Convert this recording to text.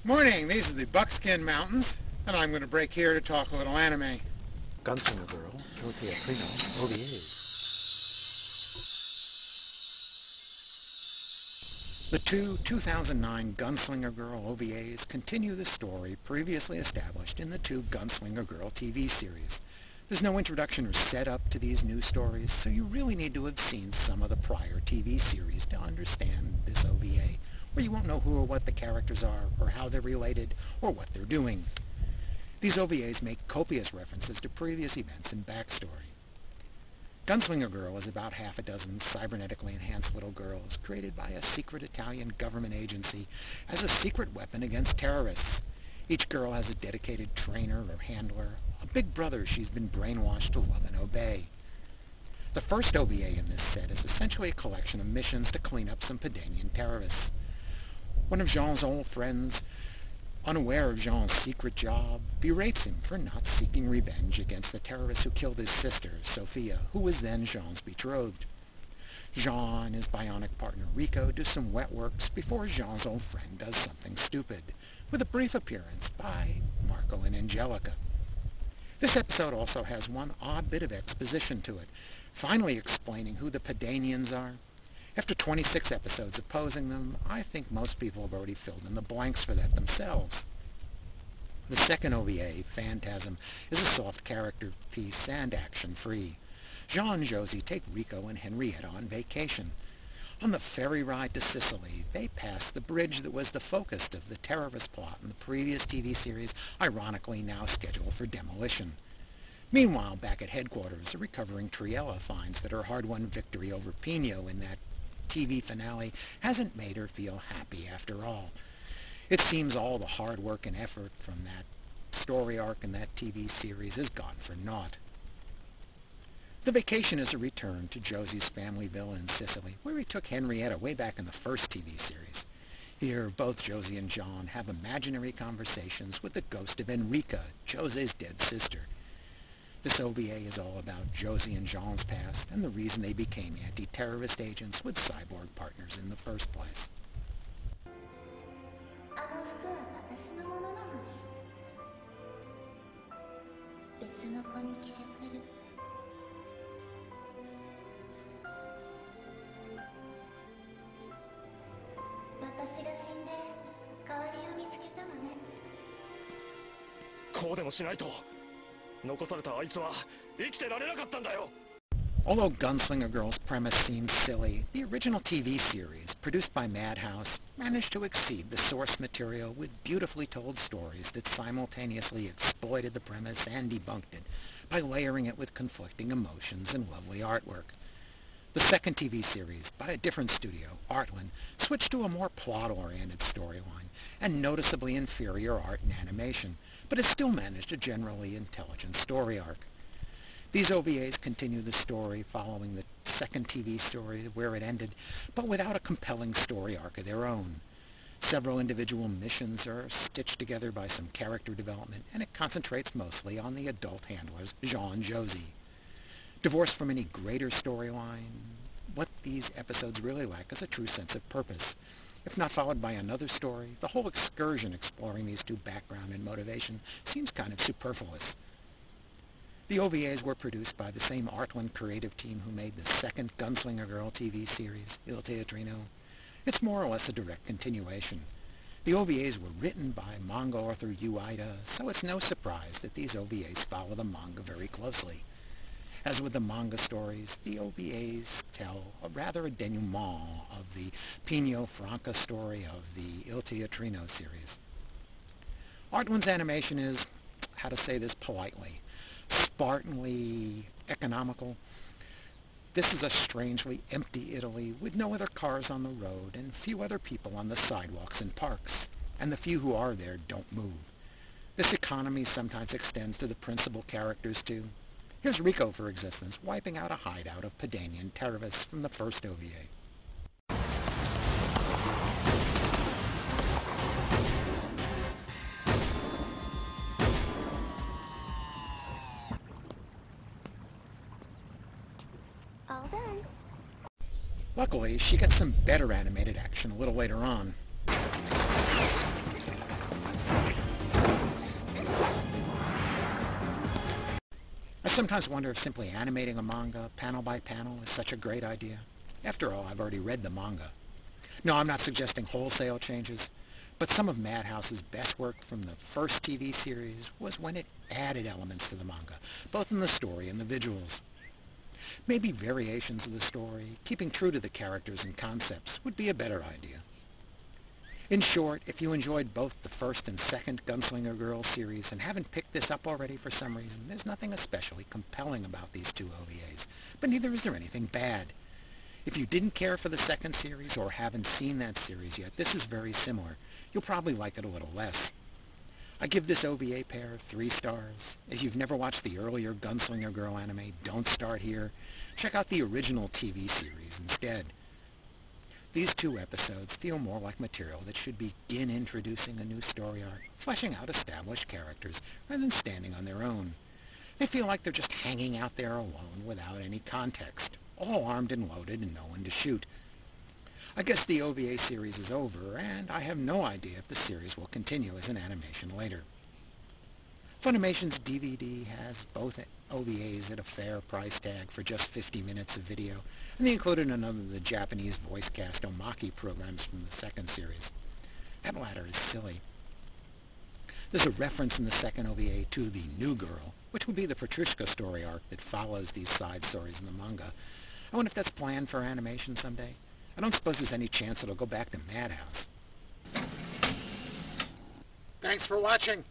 Morning, these are the Buckskin Mountains, and I'm going to break here to talk a little anime. Gunslinger Girl, Teatrino Ova. The two 2009 Gunslinger Girl OVAs continue the story previously established in the two Gunslinger Girl TV series. There's no introduction or setup to these new stories, so you really need to have seen some of the prior TV series to understand this OVA, or you won't know who or what the characters are, or how they're related, or what they're doing. These OVAs make copious references to previous events and backstory. Gunslinger Girl is about half a dozen cybernetically enhanced little girls created by a secret Italian government agency as a secret weapon against terrorists. Each girl has a dedicated trainer or handler, a big brother she's been brainwashed to love and obey. The first OVA in this set is essentially a collection of missions to clean up some Pedanian terrorists. One of Jean's old friends, unaware of Jean's secret job, berates him for not seeking revenge against the terrorist who killed his sister, Sophia, who was then Jean's betrothed. Jean and his bionic partner Rico do some wet works before Jean's old friend does something stupid, with a brief appearance by Marco and Angelica. This episode also has one odd bit of exposition to it, finally explaining who the Pedanians are. After 26 episodes opposing them, I think most people have already filled in the blanks for that themselves. The second OVA, Phantasm, is a soft character piece and action-free. Jean and Josie take Rico and Henrietta on vacation. On the ferry ride to Sicily, they pass the bridge that was the focus of the terrorist plot in the previous TV series, ironically now scheduled for demolition. Meanwhile, back at headquarters, a recovering Triella finds that her hard-won victory over Pino in that TV finale hasn't made her feel happy after all. It seems all the hard work and effort from that story arc in that TV series has gone for naught. The vacation is a return to Josie's family villa in Sicily, where he took Henrietta way back in the first TV series. Here, both Josie and John have imaginary conversations with the ghost of Enrica, Josie's dead sister. This OVA is all about Josie and Jean's past and the reason they became anti-terrorist agents with cyborg partners in the first place. Although Gunslinger Girl's premise seems silly, the original TV series, produced by Madhouse, managed to exceed the source material with beautifully told stories that simultaneously exploited the premise and debunked it by layering it with conflicting emotions and lovely artwork. The second TV series, by a different studio, Artland, switched to a more plot-oriented storyline and noticeably inferior art and animation, but it still managed a generally intelligent story arc. These OVAs continue the story following the second TV story where it ended, but without a compelling story arc of their own. Several individual missions are stitched together by some character development, and it concentrates mostly on the adult handlers, Jean and Josie. Divorced from any greater storyline, what these episodes really lack is a true sense of purpose. If not followed by another story, the whole excursion exploring these two background and motivation seems kind of superfluous. The OVAs were produced by the same Artland creative team who made the second Gunslinger Girl TV series, Il Teatrino. It's more or less a direct continuation. The OVAs were written by manga author Yu Ida, so it's no surprise that these OVAs follow the manga very closely. As with the manga stories, the OVAs tell a denouement of the Pino Franca story of the Il Teatrino series. Artland's animation is, how to say this politely, Spartanly economical. This is a strangely empty Italy with no other cars on the road and few other people on the sidewalks and parks, and the few who are there don't move. This economy sometimes extends to the principal characters too. Here's Rico, for instance, wiping out a hideout of Pedanian terrorists from the first OVA. All done. Luckily, she gets some better animated action a little later on. sometimes wonder if simply animating a manga, panel by panel, is such a great idea. After all, I've already read the manga. No, I'm not suggesting wholesale changes, but some of Madhouse's best work from the first TV series was when it added elements to the manga, both in the story and the visuals. Maybe variations of the story, keeping true to the characters and concepts, would be a better idea. In short, if you enjoyed both the first and second Gunslinger Girl series and haven't picked this up already for some reason, there's nothing especially compelling about these two OVAs, but neither is there anything bad. If you didn't care for the second series or haven't seen that series yet, this is very similar. You'll probably like it a little less. I give this OVA pair 3 stars. If you've never watched the earlier Gunslinger Girl anime, don't start here. Check out the original TV series instead. These 2 episodes feel more like material that should begin introducing a new story arc, fleshing out established characters, rather than standing on their own. They feel like they're just hanging out there alone without any context, all armed and loaded and no one to shoot. I guess the OVA series is over, and I have no idea if the series will continue as an animation later. Funimation's DVD has both OVAs at a fair price tag for just 50 minutes of video, and they included another of the Japanese voice cast Omaki programs from the second series. That latter is silly. There's a reference in the second OVA to the New Girl, which would be the Petrushka story arc that follows these side stories in the manga. I wonder if that's planned for animation someday. I don't suppose there's any chance it'll go back to Madhouse. Thanks for watching!